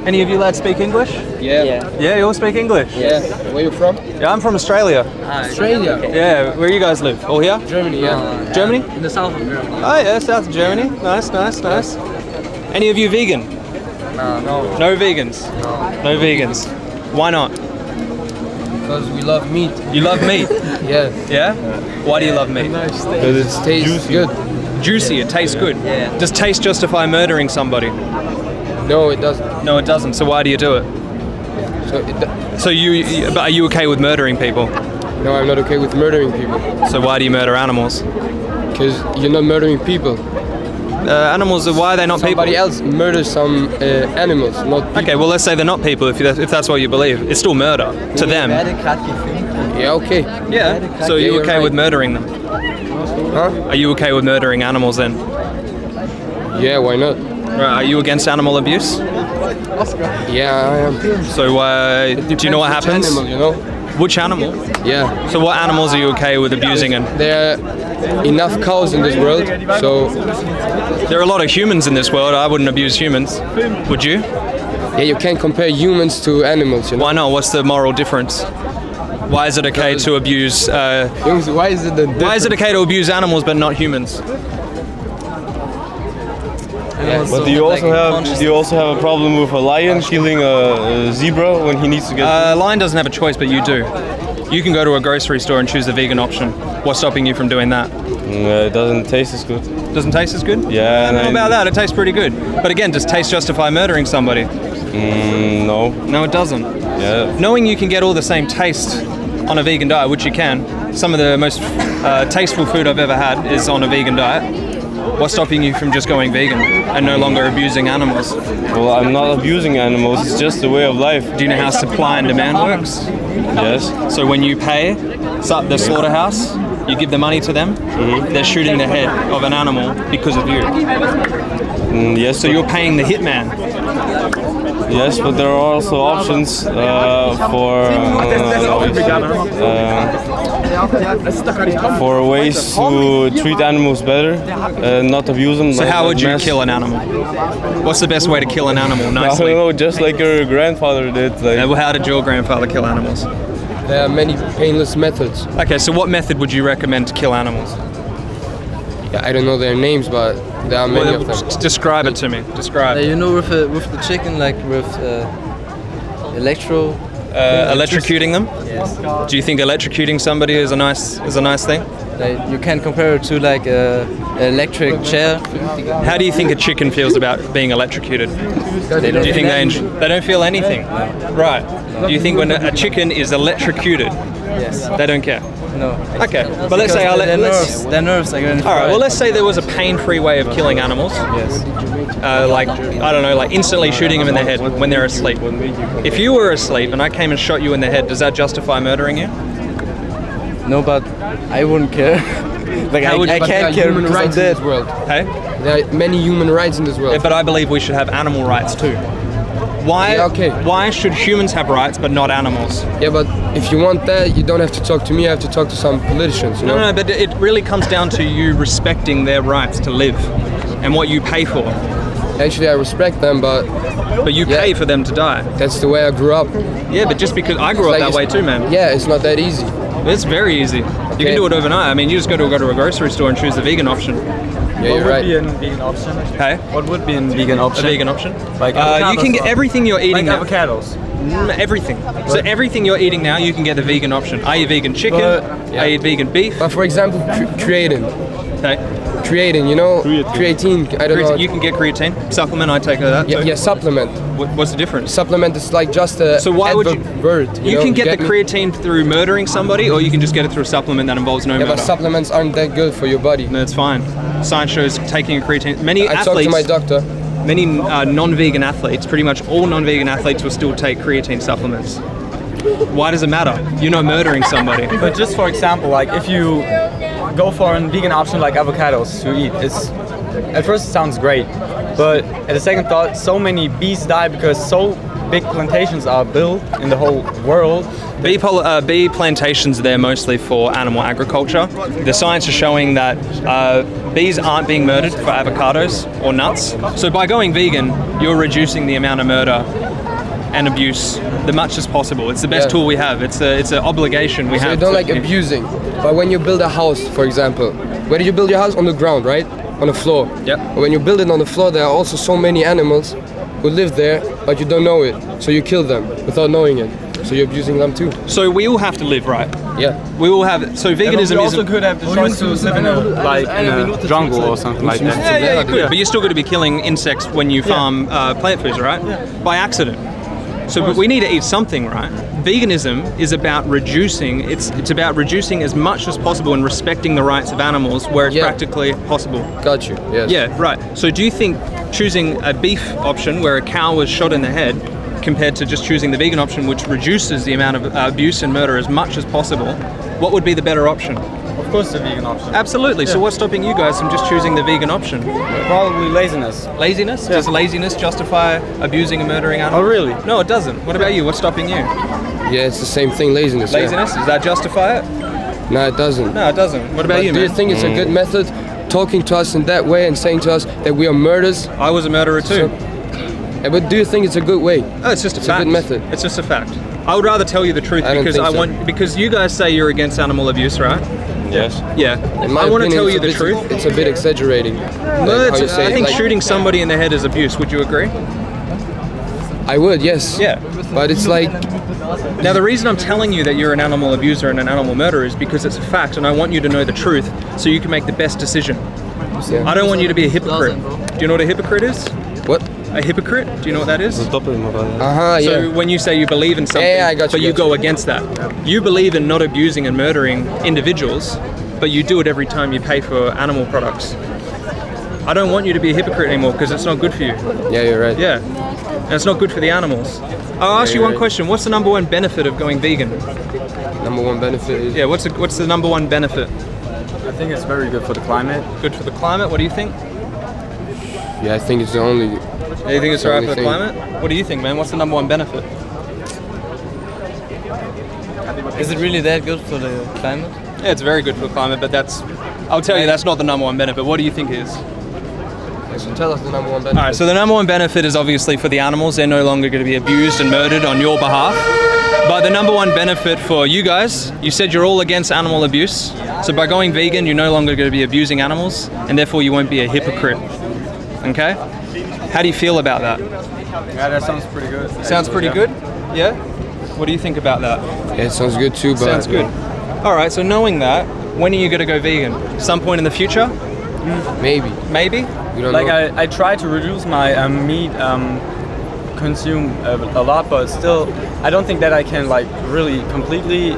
Any of you lads speak English? Yeah. Yeah, you all speak English? Yeah. Where you from? Yeah, I'm from Australia. Australia? Okay. Yeah, where you guys live? All here? Germany, yeah. Germany? In the south of Germany. Oh yeah, south of Germany. Nice. Any of you vegan? No. No vegans? No vegans. Why not? Because we love meat. You love meat? Yeah. Yeah? Why do you love meat? Because it tastes good. Juicy, it tastes good. Yeah. Does taste justify murdering somebody? No, it doesn't. No, it doesn't. So why do you do it? So but are you okay with murdering people? No, I'm not okay with murdering people. So why do you murder animals? Because you're not murdering people. Animals, why are they not Somebody people? else murders some animals, not people. Okay, well let's say they're not people if that's what you believe. It's still murder to them. Yeah, okay. Yeah. So are you you're okay right. with murdering them? Huh? Are you okay with murdering animals then? Yeah, why not? Right, are you against animal abuse? Yeah, I am. So do you know what happens? Animal, you know? Which animal? Yeah. So what animals are you okay with abusing? And There are enough cows in this world, so there are a lot of humans in this world. I wouldn't abuse humans. Would you? yeah, you can't compare humans to animals, you know? Why not? What's the moral difference? Why is it okay to abuse? Why is it the difference? Why is it okay to abuse animals but not humans? Yeah. But do you also have a problem with a lion killing a zebra when he needs to get? Lion doesn't have a choice, but you do. You can go to a grocery store and choose the vegan option. What's stopping you from doing that? It doesn't taste as good. Doesn't taste as good? Yeah. I don't know about that. It tastes pretty good. But again, does taste justify murdering somebody? No. No, it doesn't. Yeah. Knowing you can get all the same taste on a vegan diet, which you can. Some of the most tasteful food I've ever had is on a vegan diet. What's stopping you from just going vegan and no longer abusing animals? Well, I'm not abusing animals. It's just a way of life. Do you know how supply and demand works? Yes. So when you pay the slaughterhouse, you give the money to them, they're shooting the head of an animal because of you. Yes. So you're paying the hitman. Yes, but there are also options for ways to treat animals better, not abuse them. So how would you kill an animal? What's the best way to kill an animal I nicely? don't know, just like your grandfather did. Well, how did your grandfather kill animals? There are many painless methods. Okay, so what method would you recommend to kill animals? Yeah, I don't know their names, but there are many of them. Describe it to me. Describe. You know, with the chicken, like with electrocuting them? Yes. Do you think electrocuting somebody is a nice thing? Like, you can compare it to like a electric chair. How do you think a chicken feels about being electrocuted? Do you think they don't feel anything? Right. Do you think when a chicken is electrocuted, Yes. they don't care? No. Okay. But let's say their nerves are going to all right. Well, let's say there was a pain-free way of killing animals. Yes. Like I don't know, like instantly shooting them in the head when they're asleep. If you were asleep and I came and shot you in the head, does that justify murdering you? No, but I wouldn't care. Like I can't care human because I'm rights in dead. this world. Hey. There are many human rights in this world. Yeah, but I believe we should have animal rights too. Why? Yeah, okay. Why should humans have rights but not animals? Yeah, but if you want that, you don't have to talk to me. You have to talk to some politicians. You know? No, but it really comes down to you respecting their rights to live and what you pay for. Actually, I respect them, but you pay for them to die. that's the way I grew up. Yeah, but just because I grew up that way too, man. Yeah, it's not that easy. It's very easy. You can do it overnight. I mean, you just go to a grocery store and choose the vegan option. Yeah, you're right. What would be a vegan option? Hey? What would be a vegan option? A vegan option? Like you can get everything you're eating like now. avocados. Everything. So everything you're eating now, you can get the vegan option. I eat vegan chicken. I eat vegan beef. But for example, creatine. Okay. Creatine, you know? Creatine. I don't know. You can get creatine supplement. I take that. Yeah, yeah, supplement. What's the difference? Supplement is like just a So why would you? word. You know? can get the me? creatine through murdering somebody, or you can just get it through a supplement that involves no Yeah, murder. but supplements aren't that good for your body. No, it's fine. Science shows taking a creatine. Many I talked to my doctor. Many non-vegan athletes, pretty much all non-vegan athletes, will still take creatine supplements. Why does it matter? You're not murdering somebody. But just for example, like if you go for a vegan option like avocados to eat, it's at first it sounds great, but at the second thought, so many bees die because so big plantations are built in the whole world. Bee plantations are there mostly for animal agriculture. The science is showing that bees aren't being murdered for avocados or nuts. So by going vegan, you're reducing the amount of murder and abuse the much as possible. It's the best Yeah. tool we have. It's an obligation we So have. you don't to- like abusing. But when you build a house, for example, where did you build your house? On the ground, right? On the floor. Yep. When you build it on the floor, there are also so many animals who live there, but you don't know it. So you kill them without knowing it. So you're abusing them too. So we all have to live, right? Yeah. We all have. So Yeah, but veganism we is. also could have the choice to live in a jungle or something like that. Yeah, you could, but you're still going to be killing insects when you farm plant foods, right? By accident. So but we need to eat something, right? Veganism is about reducing. It's about reducing as much as possible and respecting the rights of animals where it's Yeah. practically possible. Got you. Yes. Yeah, right. So do you think choosing a beef option where a cow was shot in the head compared to just choosing the vegan option, which reduces the amount of abuse and murder as much as possible, what would be the better option? Of course, the vegan option. Absolutely. So what's stopping you guys from just choosing the vegan option? Probably laziness. Laziness? Does laziness justify abusing and murdering Oh, animals? really? No, it doesn't. What about you? What's stopping you? Yeah, it's the same thing. Laziness. Laziness? Does that justify it? Yeah. No, it doesn't. No, it doesn't. What about But you, do man? you think it's a good method, talking to us in that way and saying to us that we are murderers? I was a murderer too. Yeah, but do you think it's a good way? Oh, it's just a It's fact. a good method. It's just a fact. I would rather tell you the truth I don't because think so. because you guys say you're against animal abuse, right? Yes. Yeah. In my I want to opinion, tell it's you a the bit- truth. It's a bit exaggerating. No, Like how you say I it, think like- shooting somebody in the head is abuse. Would you agree? I would, yes. Yeah. But it's like, Now, the reason I'm telling you that you're an animal abuser and an animal murderer is because it's a fact, and I want you to know the truth so you can make the best decision. yeah. I don't want you to be a hypocrite. Do you know what a hypocrite is? What? A hypocrite? Do you know what that is? Uh-huh, So yeah. when you say you believe in something, Yeah, I got you, but you got go against that. You believe in not abusing and murdering individuals, but you do it every time you pay for animal products. I don't want you to be a hypocrite anymore because it's not good for you. Yeah, you're right. Yeah, and it's not good for the animals. I'll ask you you're one right. question. What's the number one benefit of going vegan? Number one benefit is Yeah, what's the number one benefit? I think it's very good for the climate. Good for the climate? What do you think? yeah, I think it's the only. Do you think it's the alright only for the thing. climate? What do you think, man? What's the number one benefit? Is it really that good for the climate? Yeah, it's very good for the climate, but I'll tell you that's not the number one benefit. What do you think it is? So tell us the number one benefit. Alright, so the number one benefit is obviously for the animals. They're no longer going to be abused and murdered on your behalf. But the number one benefit for you guys, you said you're all against animal abuse. So by going vegan, you're no longer going to be abusing animals, and therefore you won't be a hypocrite. Okay? How do you feel about that? Yeah, that sounds pretty good. Sounds pretty good? Yeah? What do you think about that? Yeah, it sounds good too, but Sounds good. Alright, so knowing that, when are you going to go vegan? Some point in the future? maybe. Maybe? We don't Like know. I try to reduce my meat consume a lot, but still I don't think that I can like really completely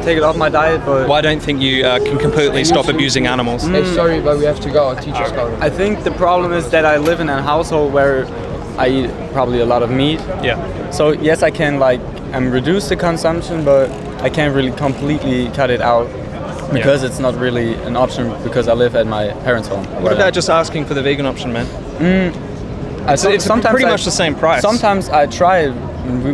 take it off my diet. But Well, I don't think you can completely stop abusing animals. Hey, sorry, but we have to go. Our teacher's calling. I think the problem is that I live in a household where I eat probably a lot of meat. Yeah. So yes, I can like reduce the consumption, but I can't really completely cut it out because it's not really an option because I live at my parents' home. What about just asking for the vegan option, man? It's sometimes pretty I- much the same price. Sometimes I try it.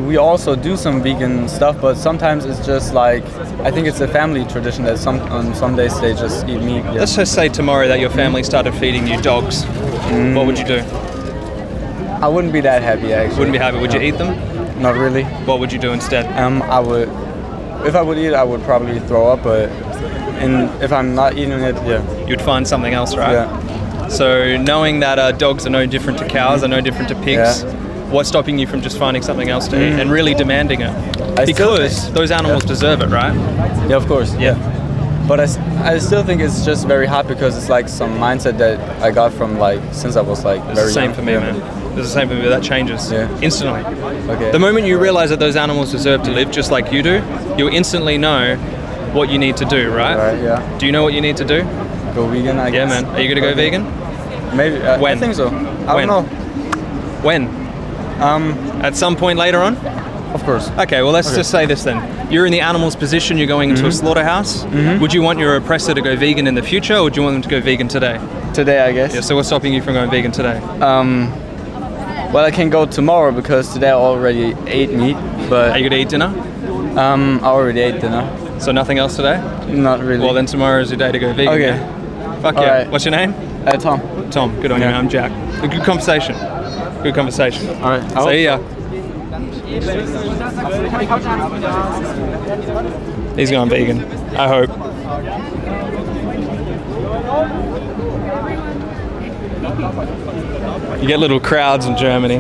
We also do some vegan stuff, but sometimes it's just like I think it's a family tradition that on some days they just eat meat. Yeah. Let's just say tomorrow that your family started feeding you dogs. What would you do? I wouldn't be that happy actually. Wouldn't be happy. Would you eat them? Not really. What would you do instead? I would. If I would eat, I would probably throw up. But if I'm not eating it, yeah. You'd find something else, right? Yeah. So knowing that dogs are no different to cows, are no different to pigs, what's stopping you from just finding something else to eat and really demanding it? I still Because those animals deserve it, right? Yeah, of course. Yeah. But I still think it's just very hard because it's like some mindset that I got from like since I was like It's very the same young. for me, Yeah. man. It's the same for me. That changes instantly. Okay. The moment you realize that those animals deserve to live just like you do, you'll instantly know what you need to do, right? Right, yeah. Do you know what you need to do? Go vegan, I Yeah, guess. man. Are you gonna go vegan? Maybe. When? I think so. I When? don't know. When? At some point later on? Of course. Okay, well, let's just say this then. You're in the animal's position, you're going into a slaughterhouse. Would you want your oppressor to go vegan in the future, or would you want them to go vegan today? Today, I guess. Yeah, so what's stopping you from going vegan today? Well, I can go tomorrow because today I already ate meat, Are but you gonna eat dinner? I already ate dinner. So nothing else today? Not really. Well, then tomorrow is your day to go vegan. Okay. Yeah? Fuck All yeah. right. What's your name? Tom. Tom. Good on you, Yeah. man. I'm Jack. A good conversation. Good conversation. All right. See ya. He's going vegan, I hope. You get little crowds in Germany.